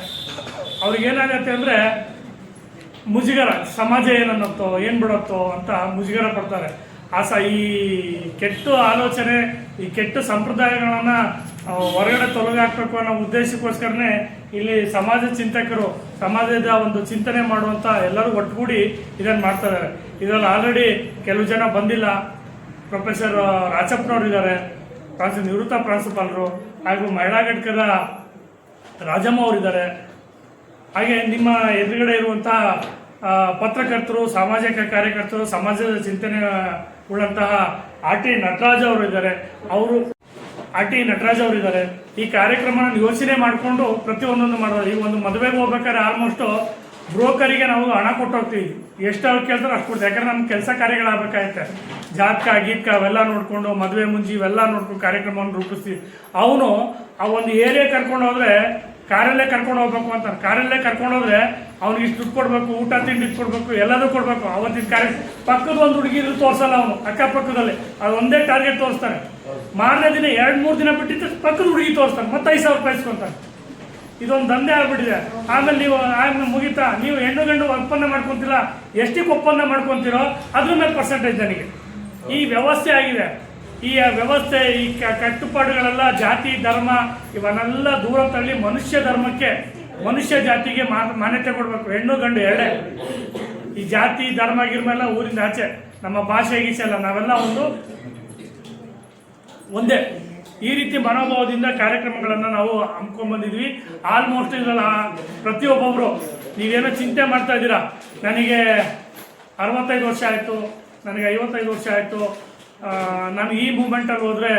ಅವ್ರಿಗೇನಾಗತ್ತೆ ಅಂದರೆ ಮುಜುಗರ, ಸಮಾಜ ಏನನ್ನತ್ತೋ ಏನು ಬಿಡುತ್ತೋ ಅಂತ ಮುಜುಗರ ಪಡ್ತಾರೆ. ಈ ಕೆಟ್ಟ ಆಲೋಚನೆ, ಈ ಕೆಟ್ಟ ಸಂಪ್ರದಾಯಗಳನ್ನು ಹೊರಗಡೆ ತೊಲಗಾಕಬೇಕು ಅನ್ನೋ ಉದ್ದೇಶಕ್ಕೋಸ್ಕರನೇ ಇಲ್ಲಿ ಸಮಾಜ ಚಿಂತಕರು, ಸಮಾಜದ ಒಂದು ಚಿಂತನೆ ಮಾಡುವಂಥ ಎಲ್ಲರೂ ಒಟ್ಟುಗೂಡಿ ಇದನ್ನು ಮಾಡ್ತಾ ಇದ್ದಾರೆ. ಇದರಲ್ಲಿ ಆಲ್ರೆಡಿ ಕೆಲವು ಜನ ಬಂದಿಲ್ಲ. ಪ್ರೊಫೆಸರ್ ರಾಚಪ್ಪನವರು ಇದ್ದಾರೆ, ನಿವೃತ್ತ ಪ್ರಾಂಶುಪಾಲರು, ಹಾಗೂ ಮಹಿಳಾ ಘಟಕದ ರಾಜಮ್ಮ ಅವರಿದ್ದಾರೆ. ಹಾಗೆ ನಿಮ್ಮ ಎದುರುಗಡೆ ಇರುವಂತಹ ಪತ್ರಕರ್ತರು, ಸಾಮಾಜಿಕ ಕಾರ್ಯಕರ್ತರು, ಸಮಾಜದ ಚಿಂತನೆ ಉಳ್ಳಂತಹ ಆರ್.ಟಿ. ನಟರಾಜ್ ಅವರು ಇದ್ದಾರೆ. ಈ ಕಾರ್ಯಕ್ರಮನ ಯೋಚನೆ ಮಾಡಿಕೊಂಡು ಪ್ರತಿಯೊಂದೊಂದು ಮಾಡೋದು. ಈಗ ಒಂದು ಮದುವೆಗೆ ಹೋಗ್ಬೇಕಾದ್ರೆ ಆಲ್ಮೋಸ್ಟು ಬ್ರೋಕರಿಗೆ ನಾವು ಹಣ ಕೊಟ್ಟು ಹೋಗ್ತೀವಿ. ಎಷ್ಟು ಅವ್ರು ಕೇಳ್ತಾರೆ ಅಷ್ಟು ಕೊಡ್ತೀವಿ. ಯಾಕಂದ್ರೆ ನಮ್ಮ ಕೆಲಸ ಕಾರ್ಯಗಳಾಗಬೇಕಾಗುತ್ತೆ. ಜಾತಕ ಗೀತಕ ಅವೆಲ್ಲ ನೋಡಿಕೊಂಡು, ಮದುವೆ ಮುಂಜಿ ಇವೆಲ್ಲ ನೋಡ್ಕೊಂಡು ಕಾರ್ಯಕ್ರಮವನ್ನು ರೂಪಿಸ್ತೀವಿ. ಅವನು ಆ ಒಂದು ಏರಿಯಾ ಕರ್ಕೊಂಡು ಹೋದ್ರೆ ಕಾರಲ್ಲೇ ಕರ್ಕೊಂಡು ಹೋಗ್ಬೇಕು ಅಂತ. ಕಾರಲ್ಲೇ ಕರ್ಕೊಂಡು ಹೋದ್ರೆ ಅವ್ನಿಗೆ ಇಷ್ಟು ದುಡ್ಡು ಕೊಡಬೇಕು, ಊಟ ತಿಂಡಿ ಕೊಡಬೇಕು, ಎಲ್ಲದೂ ಕೊಡಬೇಕು. ಅವತ್ತಿನ ಪಕ್ಕದ ಒಂದು ಹುಡುಗಿ ತೋರಿಸಲ್ಲ ಅವನು, ಅಕ್ಕಪಕ್ಕದಲ್ಲಿ ಅದು ಒಂದೇ ಟಾರ್ಗೆಟ್ ತೋರಿಸ್ತಾನೆ. ಮಾರನೇ ದಿನ 2-3 ದಿನ ಬಿಟ್ಟಿದ್ದು ಪಕ್ಕದ ಹುಡುಗಿ ತೋರಿಸ್ತಾನೆ, ಮತ್ತೆ 5,000 ರೂಪಾಯಿ ಇಸ್ಕೊಂತಾನೆ. ಇದೊಂದು ದಂಧೆ ಆಗ್ಬಿಟ್ಟಿದೆ. ಆಮೇಲೆ ಮುಗಿತಾ, ನೀವು ಹೆಣ್ಣು ಗಂಡು ಒಪ್ಪಂದ ಮಾಡ್ಕೊಂತಿಲ್ಲ, ಎಷ್ಟಕ್ಕೆ ಒಪ್ಪಂದ ಮಾಡ್ಕೊಂತೀರೋ ಅದ್ರ ಮೇಲೆ ಪರ್ಸೆಂಟೇಜ್ ನನಗೆ. ಈ ವ್ಯವಸ್ಥೆ ಆಗಿದೆ. ಈ ವ್ಯವಸ್ಥೆ, ಈ ಕಟ್ಟುಪಾಡುಗಳೆಲ್ಲ ಜಾತಿ ಧರ್ಮ ಇವನ್ನೆಲ್ಲ ದೂರ ತಳ್ಳಿ ಮನುಷ್ಯ ಧರ್ಮಕ್ಕೆ, ಮನುಷ್ಯ ಜಾತಿಗೆ ಮಾನ್ಯತೆ ಕೊಡಬೇಕು. ಹೆಣ್ಣು ಗಂಡು ಎರಡೇ. ಈ ಜಾತಿ ಧರ್ಮ ಗಿರ್ಮೆಲ್ಲ ಊರಿಂದ ಆಚೆ. ನಮ್ಮ ಭಾಷೆ ಗೀಸೆ ಅಲ್ಲ, ನಾವೆಲ್ಲ ಒಂದೇ. ಈ ರೀತಿ ಮನೋಭಾವದಿಂದ ಕಾರ್ಯಕ್ರಮಗಳನ್ನು ನಾವು ಹಮ್ಮಿಕೊಂಡ್ಬಂದಿದ್ವಿ. ಆಲ್ಮೋಸ್ಟ್ ಇದರಲ್ಲಿ ಪ್ರತಿಯೊಬ್ಬೊಬ್ಬರು ನೀವೇನೋ ಚಿಂತೆ ಮಾಡ್ತಾ ಇದ್ದೀರಾ, ನನಗೆ 65 ವರ್ಷ ಆಯಿತು, ನನಗೆ 55 ವರ್ಷ ಆಯಿತು, ನಾನು ಈ ಮೂಮೆಂಟಲ್ಲಿ ಹೋದರೆ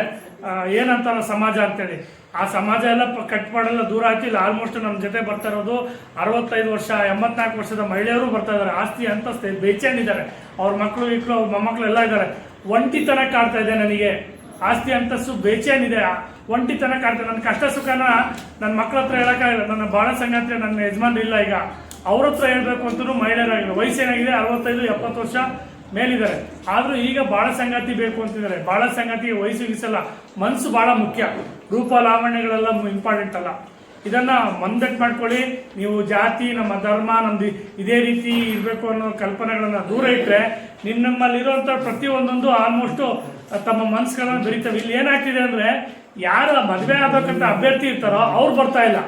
ಏನಂತಾರ ಸಮಾಜ ಅಂತೇಳಿ. ಆ ಸಮಾಜ ಎಲ್ಲ ಕಟ್ಪಾಡೆಲ್ಲ ದೂರ ಆಯ್ತು. ಇಲ್ಲ ಆಲ್ಮೋಸ್ಟ್ ನಮ್ಮ ಜೊತೆ ಬರ್ತಾ ಇರೋದು 65 ವರ್ಷ 84 ವರ್ಷದ ಮಹಿಳೆಯರು ಬರ್ತಾ ಇದ್ದಾರೆ. ಆಸ್ತಿ ಅಂತಸ್ತು ಬೇಚೇನಿದ್ದಾರೆ. ಅವ್ರ ಮಕ್ಕಳು ಅವ್ರ ಮೊಮ್ಮಕ್ಕಳು ಎಲ್ಲ ಇದ್ದಾರೆ. ಒಂಟಿತನ ಕಾಡ್ತಾ ಇದೆ ನನಗೆ. ಆಸ್ತಿ ಅಂತಸ್ತು ಬೇಚೇನಿದೆ, ಒಂಟಿತನ ಕಾಡ್ತಾ. ನನ್ನ ಕಷ್ಟ ಸುಖನ ನನ್ನ ಮಕ್ಕಳ ಹತ್ರ ಹೇಳೋಕ್ಕಾಗಿಲ್ಲ. ನನ್ನ ಬಾಳ ಸಂಗಾತಿ ನನ್ನ ಯಜಮಾನ್ರು ಇಲ್ಲ. ಈಗ ಅವ್ರ ಹತ್ರ ಹೇಳ್ಬೇಕು ಅಂತಲೂ ಮಹಿಳೆಯರಾಗಿಲ್ಲ. ವಯಸ್ಸೇನಾಗಿದೆ 65-70 ವರ್ಷ ಮೇಲಿದ್ದಾರೆ. ಆದರೂ ಈಗ ಬಾಳ ಸಂಗಾತಿ ಬೇಕು ಅಂತಿದ್ದಾರೆ. ಬಾಳ ಸಂಗಾತಿಗೆ ವಯಸ್ಸು ಗೀಸಲ್ಲ, ಮನಸ್ಸು ಭಾಳ ಮುಖ್ಯ. ರೂಪ ಲಾವಣ್ಯಗಳೆಲ್ಲ ಇಂಪಾರ್ಟೆಂಟ್ ಅಲ್ಲ. ಇದನ್ನು ಮಂದಟ್ಟು ಮಾಡ್ಕೊಳ್ಳಿ. ನೀವು ಜಾತಿ, ನಮ್ಮ ಧರ್ಮ, ನಮ್ದು ಇದೇ ರೀತಿ ಇರಬೇಕು ಅನ್ನೋ ಕಲ್ಪನೆಗಳನ್ನು ದೂರ ಇಟ್ಟರೆ ನಿಮ್ಮಲ್ಲಿರುವಂಥ ಪ್ರತಿಯೊಂದೊಂದು ಆಲ್ಮೋಸ್ಟು ತಮ್ಮ ಮನಸ್ಸುಗಳನ್ನು ಬೆರೀತವೆ. ಇಲ್ಲಿ ಏನಾಗ್ತಿದೆ ಅಂದರೆ, ಯಾರು ಮದುವೆ ಆಗಬೇಕಂತ ಅಭ್ಯರ್ಥಿ ಇರ್ತಾರೋ ಅವ್ರು ಬರ್ತಾ ಇಲ್ಲ.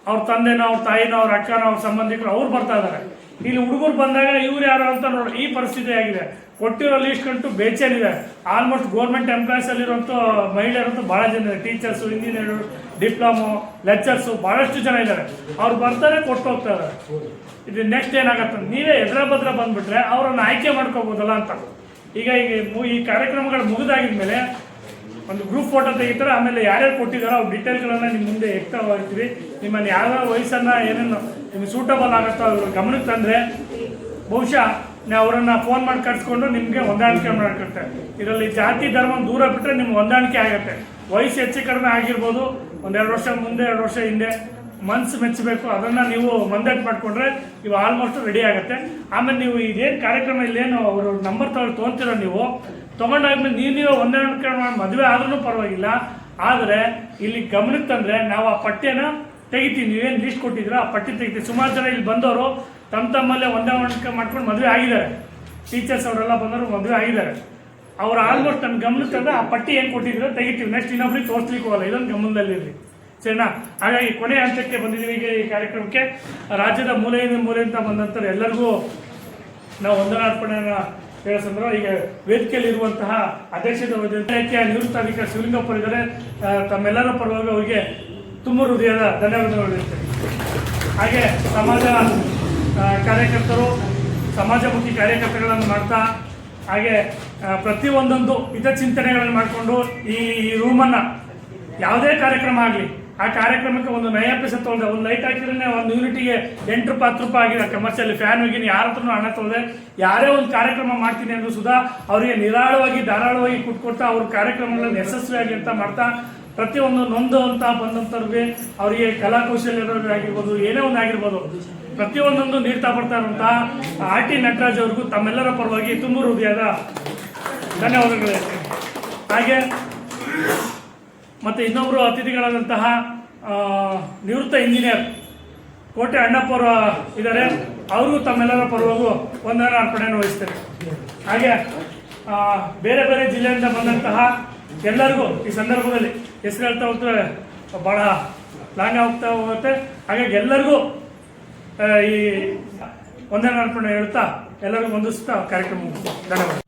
ಅವ್ರ ತಂದೆನೋ, ಅವ್ರ ತಾಯಿನೋ, ಅವ್ರ ಅಕ್ಕನೋ, ಅವ್ರ ಸಂಬಂಧಿಕರು ಅವ್ರು ಬರ್ತಾ ಇದ್ದಾರೆ. ಇಲ್ಲಿ ಹುಡುಗರು ಬಂದಾಗ ಇವ್ರು ಯಾರು ಅಂತ ನೋಡಿ ಈ ಪರಿಸ್ಥಿತಿ ಆಗಿದೆ. ಕೊಟ್ಟಿರೋ ಲೀಸ್ಟ್ ಕಂಡು ಬೇಚೇನಿದೆ. ಆಲ್ಮೋಸ್ಟ್ ಗೌರ್ಮೆಂಟ್ ಎಂಪ್ಲಾಯ್ಸಲ್ಲಿರುವಂಥ ಮಹಿಳೆಯರಂತೂ ಭಾಳ ಜನ ಇದ್ದಾರೆ. ಟೀಚರ್ಸು, ಇಂಜಿನಿಯರು, ಡಿಪ್ಲೊಮೊ, ಲೆಕ್ಚರ್ಸು ಭಾಳಷ್ಟು ಜನ ಇದ್ದಾರೆ. ಅವ್ರು ಬರ್ತಾರೆ, ಕೊಟ್ಟು ಹೋಗ್ತಾ ಇದ್ದಾರೆ. ಇದು ನೆಕ್ಸ್ಟ್ ಏನಾಗತ್ತೆ, ನೀವೇ ಎದ್ರ ಬಂದುಬಿಟ್ರೆ ಅವರನ್ನು ಆಯ್ಕೆ ಮಾಡ್ಕೋಬೋದಲ್ಲ ಅಂತ. ಈಗ ಈ ಕಾರ್ಯಕ್ರಮಗಳು ಮುಗಿದಾಗಿದ್ಮೇಲೆ ಒಂದು ಗ್ರೂಪ್ ಫೋಟೋ ತೆಗಿತಾರೆ. ಆಮೇಲೆ ಯಾರ್ಯಾರು ಕೊಟ್ಟಿದ್ದಾರೋ ಅವ್ರ ಡೀಟೇಲ್ಗಳನ್ನು ನಿಮ್ಮ ಮುಂದೆ ಹೋಗ್ತೀವಿ. ನಿಮ್ಮನ್ನು ಯಾವ್ಯಾವ ವಯಸ್ಸನ್ನು ಏನೇನು ನಿಮಗೆ ಸೂಟಬಲ್ ಆಗುತ್ತೋ ಅವ್ರ ಗಮನಕ್ಕೆ ತಂದರೆ ಬಹುಶಃ ನಾವು ಅವರನ್ನು ಫೋನ್ ಮಾಡಿ ಕರ್ಸ್ಕೊಂಡು ನಿಮಗೆ ಹೊಂದಾಣಿಕೆ ಮಾಡ್ಕೊಳ್ತೇವೆ. ಇದರಲ್ಲಿ ಜಾತಿ ಧರ್ಮ ದೂರ ಬಿಟ್ಟರೆ ನಿಮ್ಗೆ ಹೊಂದಾಣಿಕೆ ಆಗುತ್ತೆ. ವಯಸ್ಸು ಹೆಚ್ಚು ಕಡಿಮೆ ಆಗಿರ್ಬೋದು, 1-2 ವರ್ಷ ಮುಂದೆ, 2 ವರ್ಷ ಹಿಂದೆ. ಮನಸ್ಸು ಮೆಚ್ಚಬೇಕು, ಅದನ್ನು ನೀವು ಮಂದಟ್ಟು ಮಾಡಿಕೊಂಡ್ರೆ ಇವು ಆಲ್ಮೋಸ್ಟ್ ರೆಡಿ ಆಗುತ್ತೆ. ಆಮೇಲೆ ನೀವು ಇದೇನು ಕಾರ್ಯಕ್ರಮ ಇಲ್ಲೇನು ಅವರು ನಂಬರ್ ತೊಗೊತೀರೋ ನೀವು ತೊಗೊಂಡಾದ್ಮೇಲೆ ನೀವೇ ಹೊಂದಾಣಿಕೆ ಮಾಡಿ ಮದುವೆ ಆದ್ರೂ ಪರವಾಗಿಲ್ಲ. ಆದರೆ ಇಲ್ಲಿ ಗಮನಕ್ಕೆ ತಂದರೆ ನಾವು ಆ ಪಠ್ಯನ ತೆಗಿತೀವಿ. ನೀವೇನು ಲೀಸ್ಟ್ ಕೊಟ್ಟಿದ್ದೀರೋ ಆ ಪಟ್ಟಿ ತೆಗಿತೀವಿ. ಸುಮಾರು ಜನ ಇಲ್ಲಿ ಬಂದವರು ತಮ್ಮಲ್ಲೇ ಹೊಂದಾಣಿಕೆ ಮಾಡ್ಕೊಂಡು ಮದುವೆ ಆಗಿದ್ದಾರೆ. ಟೀಚರ್ಸ್ ಅವರೆಲ್ಲ ಬಂದವರು ಮದುವೆ ಆಗಿದ್ದಾರೆ. ಅವ್ರು ಆಲ್ಮೋಸ್ಟ್ ನನ್ನ ಗಮನಕ್ಕೆ ತಂದರೆ ಆ ಪಟ್ಟಿ ಏನು ಕೊಟ್ಟಿದ್ದೀರೋ ತೆಗಿತೀವಿ. ನೆಕ್ಸ್ಟ್ ಇನ್ನೊಬ್ರಿಗೆ ತೋರಿಸ್ಲಿಕ್ಕೆ ಹೋಗಲ್ಲ. ಇದೊಂದು ಗಮನದಲ್ಲಿರಲಿ, ಸರಿನಾ? ಹಾಗಾಗಿ ಕೊನೆಯ ಹಂತಕ್ಕೆ ಬಂದಿದ್ದೀವಿ. ಈಗ ಈ ಕಾರ್ಯಕ್ರಮಕ್ಕೆ ರಾಜ್ಯದ ಮೂಲೆಯಿಂದ ಬಂದಂಥವ್ರು ಎಲ್ಲರಿಗೂ ನಾವು ವಂದನಾರ್ಪಣೆಯನ್ನು ಹೇಳೋ ಸಂದರ್ಭ ಈಗ ವೇದಿಕೆಯಲ್ಲಿರುವಂತಹ ಅಧ್ಯಕ್ಷತೆ ನಿವೃತ್ತ ಅಧಿಕಾರಿ ಶಿವಲಿಂಗಪ್ಪ ಇದ್ದಾರೆ. ತಮ್ಮೆಲ್ಲರ ಪರವಾಗಿ ಅವರಿಗೆ ತುಂಬ ಹೃದಯದ ಧನ್ಯವಾದಗಳು ಹೇಳ್ತೇನೆ. ಹಾಗೆ ಸಮಾಜ ಕಾರ್ಯಕರ್ತರು, ಸಮಾಜಮುಖಿ ಕಾರ್ಯಕರ್ತಗಳನ್ನು ಮಾಡ್ತಾ ಹಾಗೆ ಪ್ರತಿಯೊಂದೊಂದು ಹಿತಚಿಂತನೆಗಳನ್ನು ಮಾಡಿಕೊಂಡು ಈ ರೂಮನ್ನು ಯಾವುದೇ ಕಾರ್ಯಕ್ರಮ ಆಗಲಿ ಆ ಕಾರ್ಯಕ್ರಮಕ್ಕೆ ಒಂದು ನಯ ಪೈಸೆ ತೊಗೊಳ್ದೆ, ಒಂದು ಲೈಟ್ ಹಾಕಿದ್ರೆ ಒಂದು ಯೂನಿಟಿಗೆ 8 ರೂಪಾಯಿ 10 ರೂಪಾಯಿ ಆಗಿದೆ ಕಮರ್ಷಿಯಲ್ ಫ್ಯಾನ್ ಹೋಗಿ ಯಾರ ಹತ್ರನೂ ಹಣ ತೊಗೊಳ್ದೆ, ಯಾರೇ ಒಂದು ಕಾರ್ಯಕ್ರಮ ಮಾಡ್ತೀನಿ ಅಂದ್ರೂ ಸುಧಾ ಅವರಿಗೆ ನಿರಾಳವಾಗಿ ಧಾರಾಳವಾಗಿ ಕೊಟ್ಕೊಡ್ತಾ ಅವ್ರ ಕಾರ್ಯಕ್ರಮಗಳನ್ನು ಯಶಸ್ವಿಯಾಗಿ ಅಂತ ಮಾಡ್ತಾ ಪ್ರತಿಯೊಂದು ನೊಂದು ಅಂತ ಬಂದಂಥವ್ರಿಗೆ ಅವರಿಗೆ ಕಲಾಕೌಶಲ್ಯರಾಗಿರ್ಬೋದು ಏನೇ ಒಂದು ಆಗಿರ್ಬೋದು ಪ್ರತಿಯೊಂದೊಂದು ನೀಡ್ತಾ ಬರ್ತಾ ಇರುವಂತಹ RT ನಟರಾಜ್ ಅವ್ರಿಗೂ ತಮ್ಮೆಲ್ಲರ ಪರವಾಗಿ ತುಂಬ ಹೃದಯದ ಧನ್ಯವಾದಗಳು ಹೇಳ್ತೀನಿ. ಹಾಗೆ ಮತ್ತು ಇನ್ನೊಬ್ಬರು ಅತಿಥಿಗಳಾದಂತಹ ನಿವೃತ್ತ ಇಂಜಿನಿಯರ್ ಕೋಟೆ ಅಣ್ಣಪ್ಪವರು ಇದ್ದಾರೆ, ಅವ್ರಿಗೂ ತಮ್ಮೆಲ್ಲರ ಪರವಾಗೂ ವಂದನಾ ಅರ್ಪಣೆಯನ್ನು ವಹಿಸ್ತೇನೆ. ಹಾಗೆ ಬೇರೆ ಬೇರೆ ಜಿಲ್ಲೆಯಿಂದ ಬಂದಂತಹ ಎಲ್ಲರಿಗೂ ಈ ಸಂದರ್ಭದಲ್ಲಿ ಹೆಸರು ಹೇಳ್ತಾ ಹೋಗ್ತಾರೆ ಭಾಳ ಲಾಂಗ್ ಹೋಗ್ತಾ ಹೋಗುತ್ತೆ. ಹಾಗಾಗಿ ಎಲ್ಲರಿಗೂ ಈ ವಂದನಾ ಅರ್ಪಣೆ ಹೇಳ್ತಾ ಎಲ್ಲರಿಗೂ ವಂದಿಸ್ತಾ ಕಾರ್ಯಕ್ರಮ ಧನ್ಯವಾದ.